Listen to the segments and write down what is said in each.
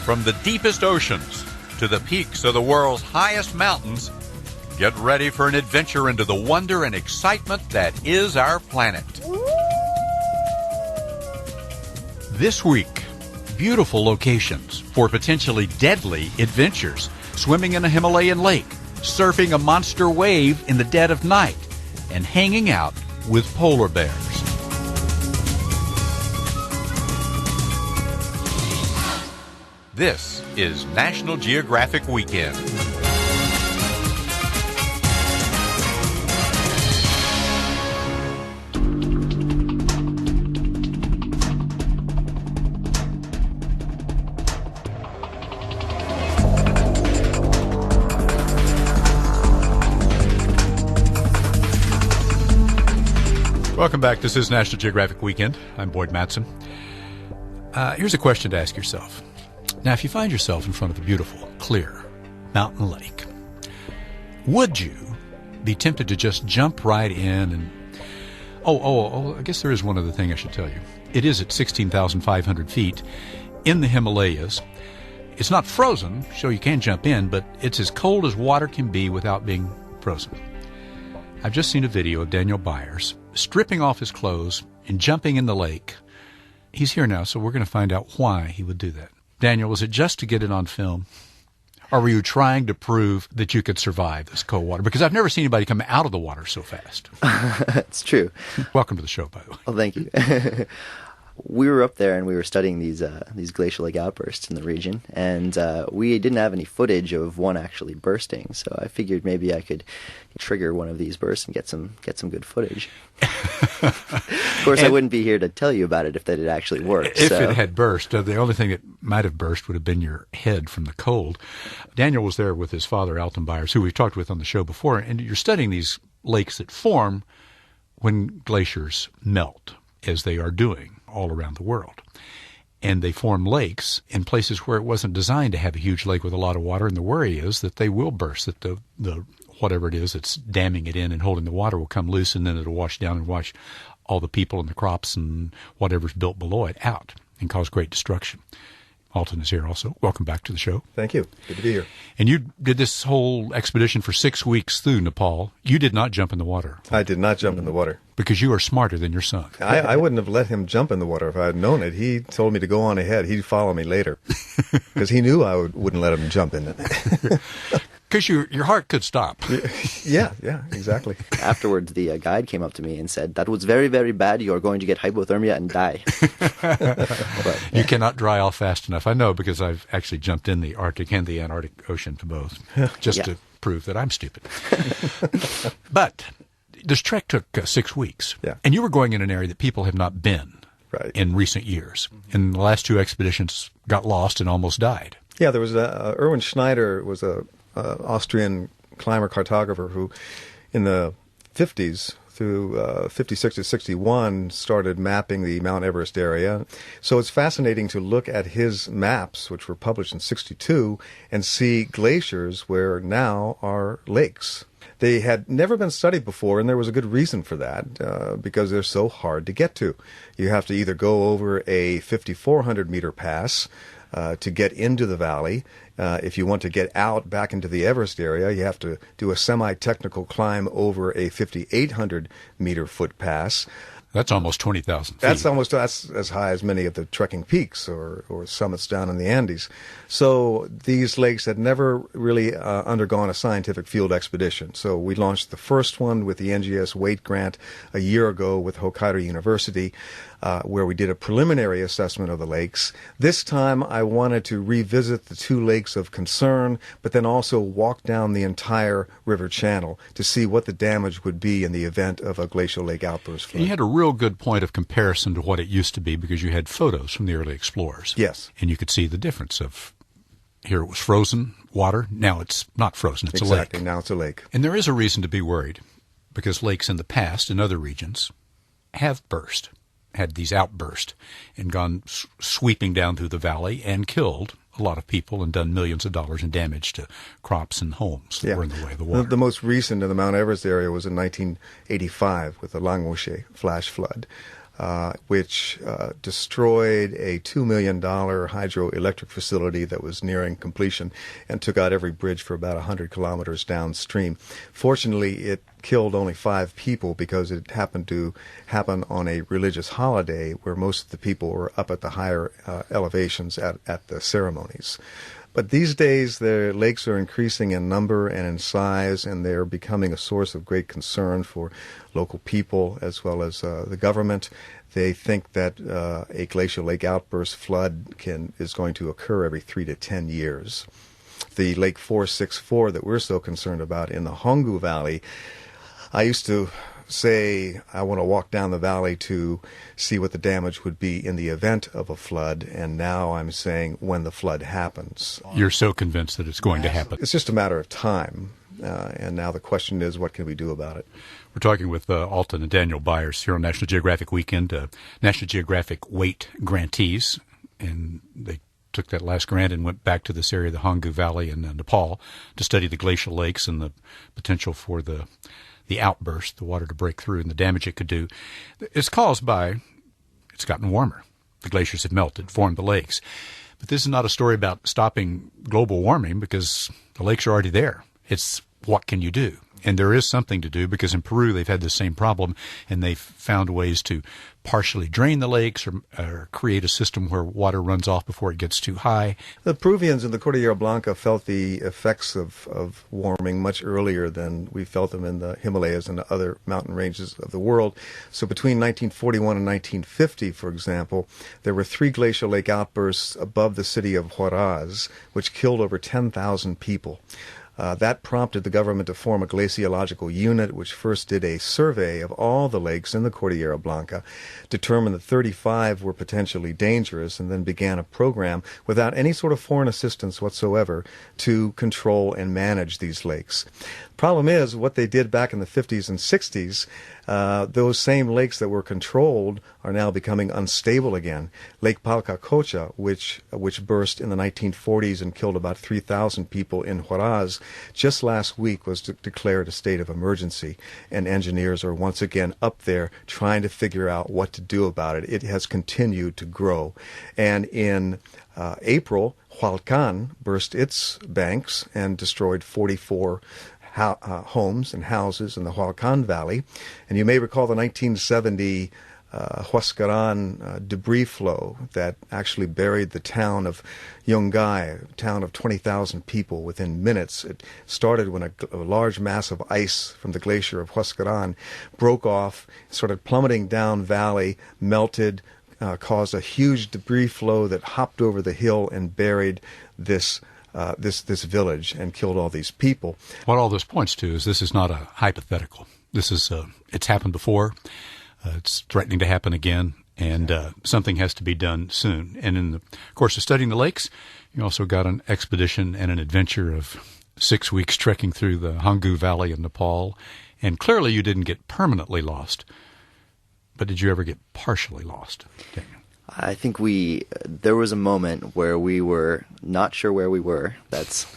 From the deepest oceans to the peaks of the world's highest mountains, get ready for an adventure into the wonder and excitement that is our planet. This week, beautiful locations for potentially deadly adventures. Swimming in a Himalayan lake, surfing a monster wave in the dead of night, and hanging out with polar bears. This is National Geographic Weekend. Welcome back. This is National Geographic Weekend. I'm Boyd Mattson. Here's a question to ask yourself. Now, if you find yourself in front of a beautiful, clear mountain lake, would you be tempted to just jump right in and... I guess there is one other thing I should tell you. It is at 16,500 feet in the Himalayas. It's not frozen, so you can jump in, but it's as cold as water can be without being frozen. I've just seen a video of Daniel Byers stripping off his clothes and jumping in the lake. He's here now, so we're going to find out why he would do that. Daniel, was it just to get it on film? Or were you trying to prove that you could survive this cold water? Because I've never seen anybody come out of the water so fast. It's true. Welcome to the show, by the way. Oh, thank you. We were up there and we were studying these glacial lake outbursts in the region, and we didn't have any footage of one actually bursting. So I figured maybe I could trigger one of these bursts and get some good footage. Of course, I wouldn't be here to tell you about it if that had actually worked. If it had burst, the only thing that might have burst would have been your head from the cold. Daniel was there with his father, Alton Byers, who we've talked with on the show before, and you're studying these lakes that form when glaciers melt, as they are doing all around the world. And they form lakes in places where it wasn't designed to have a huge lake with a lot of water, and the worry is that they will burst, that the whatever it is that's damming it in and holding the water will come loose, and then it'll wash down and wash all the people and the crops and whatever's built below it out and cause great destruction. Alton is here also. Welcome back to the show. Thank you. Good to be here. And you did this whole expedition for 6 weeks through Nepal. You did not jump in the water. I did not jump in the water. Because you are smarter than your son. I wouldn't have let him jump in the water if I had known it. He told me to go on ahead. He'd follow me later. Because he knew I wouldn't let him jump in it. Because your heart could stop. Yeah, exactly. Afterwards, the guide came up to me and said, "That was very, very bad. You are going to get hypothermia and die." But, You cannot dry off fast enough. I know, because I've actually jumped in the Arctic and the Antarctic Ocean to both, just to prove that I'm stupid. But this trek took 6 weeks. Yeah. And you were going in an area that people have not been in recent years. And the last 2 expeditions got lost and almost died. Yeah, there was Erwin Schneider was a Austrian climber cartographer who, in the 50s through 56 to 61, started mapping the Mount Everest area. So it's fascinating to look at his maps, which were published in 62, and see glaciers where now are lakes. They had never been studied before, and there was a good reason for that, because they're so hard to get to. You have to either go over a 5,400-meter pass to get into the valley. If you want to get out back into the Everest area, you have to do a semi-technical climb over a 5,800-meter foot pass. That's almost 20,000 feet. That's as high as many of the trekking peaks or summits down in the Andes. So these lakes had never really undergone a scientific field expedition. So we launched the first one with the NGS Waitt grant a year ago with Hokkaido University, where we did a preliminary assessment of the lakes. This time I wanted to revisit the 2 lakes of concern, but then also walk down the entire river channel to see what the damage would be in the event of a glacial lake outburst flood. And you had a real good point of comparison to what it used to be, because you had photos from the early explorers. Yes. And you could see the difference of, here it was frozen water, now it's not frozen, it's a lake. Exactly, now it's a lake. And there is a reason to be worried, because lakes in the past in other regions have burst, had these outbursts, and gone sweeping down through the valley and killed a lot of people and done millions of dollars in damage to crops and homes that were in the way of the water. The most recent in the Mount Everest area was in 1985 with the Langwushe flash flood. which destroyed a $2 million hydroelectric facility that was nearing completion and took out every bridge for about 100 kilometers downstream. Fortunately, it killed only 5 people because it happened to happen on a religious holiday where most of the people were up at the higher elevations at the ceremonies. But these days, the lakes are increasing in number and in size, and they're becoming a source of great concern for local people as well as the government. They think that a glacial lake outburst flood is going to occur every 3 to 10 years. The Lake 464 that we're so concerned about in the Hongu Valley, I used to say I want to walk down the valley to see what the damage would be in the event of a flood, and now I'm saying when the flood happens. You're so convinced that it's going to happen. It's just a matter of time, and now the question is, what can we do about it? We're talking with Alton and Daniel Byers here on National Geographic Weekend, National Geographic Waitt grantees, and they took that last grant and went back to this area, the Hongu Valley in Nepal, to study the glacial lakes and the potential for the outburst, the water to break through, and the damage it could do. It's caused by, it's gotten warmer. The glaciers have melted, formed the lakes. But this is not a story about stopping global warming because the lakes are already there. It's what can you do? And there is something to do because in Peru they've had the same problem, and they've found ways to partially drain the lakes or create a system where water runs off before it gets too high. The Peruvians in the Cordillera Blanca felt the effects of warming much earlier than we felt them in the Himalayas and the other mountain ranges of the world. So between 1941 and 1950, for example, there were 3 glacial lake outbursts above the city of Huaraz, which killed over 10,000 people. That prompted the government to form a glaciological unit, which first did a survey of all the lakes in the Cordillera Blanca, determined that 35 were potentially dangerous, and then began a program without any sort of foreign assistance whatsoever to control and manage these lakes. Problem is, what they did back in the 50s and 60s, those same lakes that were controlled are now becoming unstable again. Lake Palcacocha, which burst in the 1940s and killed about 3,000 people in Huaraz, just last week was declared a state of emergency, and engineers are once again up there trying to figure out what to do about it. It has continued to grow. And in April, Hualcan burst its banks and destroyed 44 homes and houses in the Hualcan Valley. And you may recall the 1970 Huascaran debris flow that actually buried the town of Yungay, a town of 20,000 people, within minutes. It started when a large mass of ice from the glacier of Huascaran broke off, started plummeting down valley, melted, caused a huge debris flow that hopped over the hill and buried this village and killed all these people. What all this points to is this is not a hypothetical. This is it's happened before. It's threatening to happen again, and something has to be done soon. And in the course of studying the lakes, you also got an expedition and an adventure of 6 weeks trekking through the Hongu Valley in Nepal. And clearly you didn't get permanently lost, but did you ever get partially lost, Daniel? I think there was a moment where we were not sure where we were. That's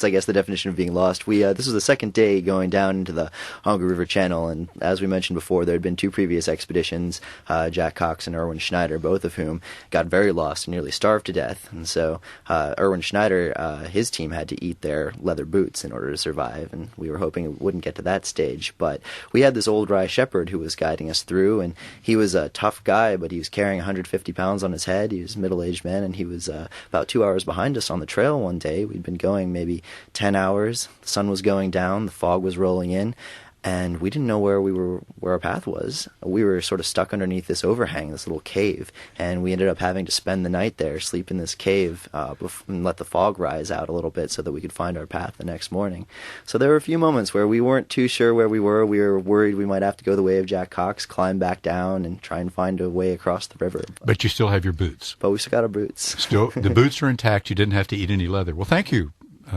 I guess the definition of being lost. This was the second day going down into the Hongu River Channel, and as we mentioned before, there had been 2 previous expeditions, Jack Cox and Erwin Schneider, both of whom got very lost and nearly starved to death. And so Erwin Schneider, his team had to eat their leather boots in order to survive, and we were hoping it wouldn't get to that stage. But we had this old rye shepherd who was guiding us through, and he was a tough guy, but he was carrying 150 pounds on his head. He was a middle-aged man, and he was about 2 hours behind us on the trail one day. We'd been going maybe 10 hours. The sun was going down. The fog was rolling in, and we didn't know where our path was. We were sort of stuck underneath this overhang, this little cave, and we ended up having to spend the night there, sleep in this cave, and let the fog rise out a little bit so that we could find our path the next morning. So there were a few moments where we weren't too sure where we were. We were worried we might have to go the way of Jack Cox, climb back down, and try and find a way across the river. But you still have your boots. But we still got our boots. Still, the boots are intact. You didn't have to eat any leather. Well, thank you,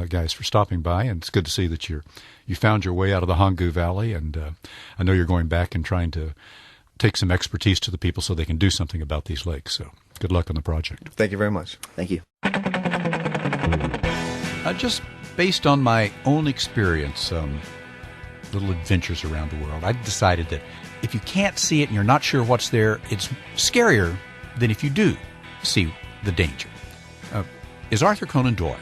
guys, for stopping by, and it's good to see that you found your way out of the Hongu Valley, and I know you're going back and trying to take some expertise to the people so they can do something about these lakes. So good luck on the project. Thank you very much. Thank you. Just based on my own experience, little adventures around the world, I decided that if you can't see it and you're not sure what's there, it's scarier than if you do see the danger. As Arthur Conan Doyle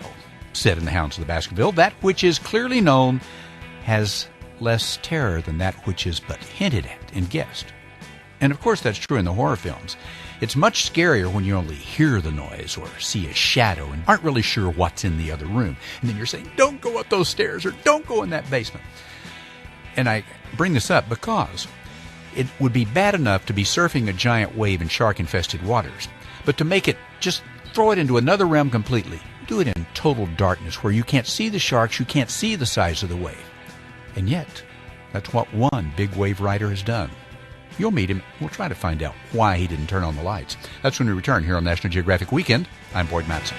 said in The Hounds of the Baskerville, that which is clearly known has less terror than that which is but hinted at and guessed. And of course that's true in the horror films. It's much scarier when you only hear the noise or see a shadow and aren't really sure what's in the other room. And then you're saying, don't go up those stairs or don't go in that basement. And I bring this up because it would be bad enough to be surfing a giant wave in shark-infested waters, but to make it, just throw it into another realm completely. Do it in total darkness where you can't see the sharks, you can't see the size of the wave. And yet, that's what one big wave rider has done. You'll meet him. We'll try to find out why he didn't turn on the lights. That's when we return here on National Geographic Weekend. I'm Boyd Mattson.